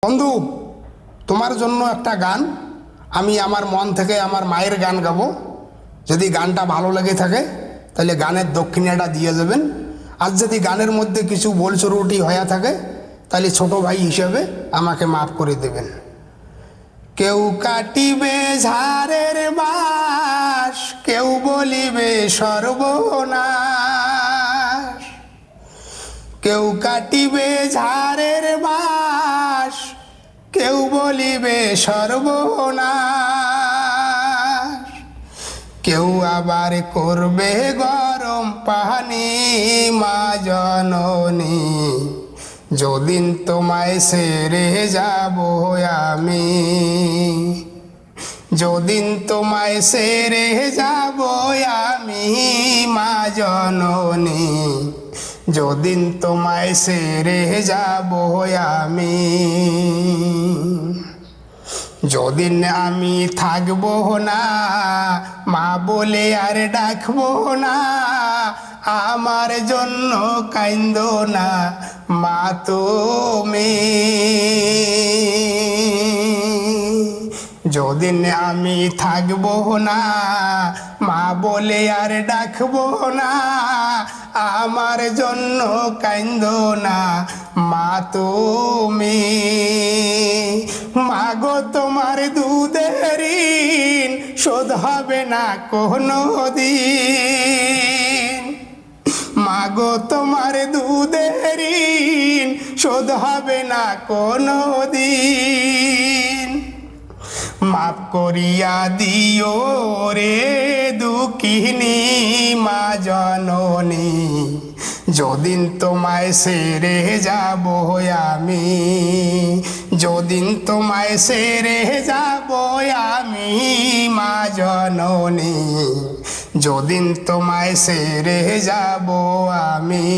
বন্ধু, তোমার জন্য একটা গান আমি আমার মন থেকে আমার মায়ের গান গাবো। যদি গানটা ভালো লেগে থাকে তাহলে গানের দক্ষিণাটা দিয়ে যাবেন। আর যদি গানের মধ্যে কিছু ভুল ত্রুটি হয়ে থাকে তাহলে ছোট ভাই হিসেবে আমাকে মাফ করে দেবেন। কেউ কাটিবে ঝাড়ের বাস, কেউ বলিবে সর্বনাশ। কেউ কাটিবে ঝাড়ের বাস, কেউ বলিবে সর্বনাশ। কেউ আবার করবে গরম পানি মা জননী, যদিন তোমায় ছেড়ে যাব আমি। যদিন তোমায় ছেড়ে যাব আমি মা জননী, যদিন তোমায় ছেড়ে যাব আমি। যদিন আমি থাকবো না মা বলে আর ডাকবো না, আমার জন্য কাইন্দো না মা তুমি। যদিন আমি থাকবো না মা বলে আর ডাকবো না, আমার জন্য কাইন্দো না মা তুমি। মাগো তোমার দুধের ঋণ শোধ হবে না কোনো দিন। মাগো তোমার দুধের ঋণ শোধ হবে না কোনো দিন। মাফ করিয়া দিও রে দুঃখিনী মা জননী, যদিন তোমায় ছেড়ে যাব আমি। যদিন তোমায় ছেড়ে যাব আমি মা জননী, যদিন তোমায় ছেড়ে যাব আমি।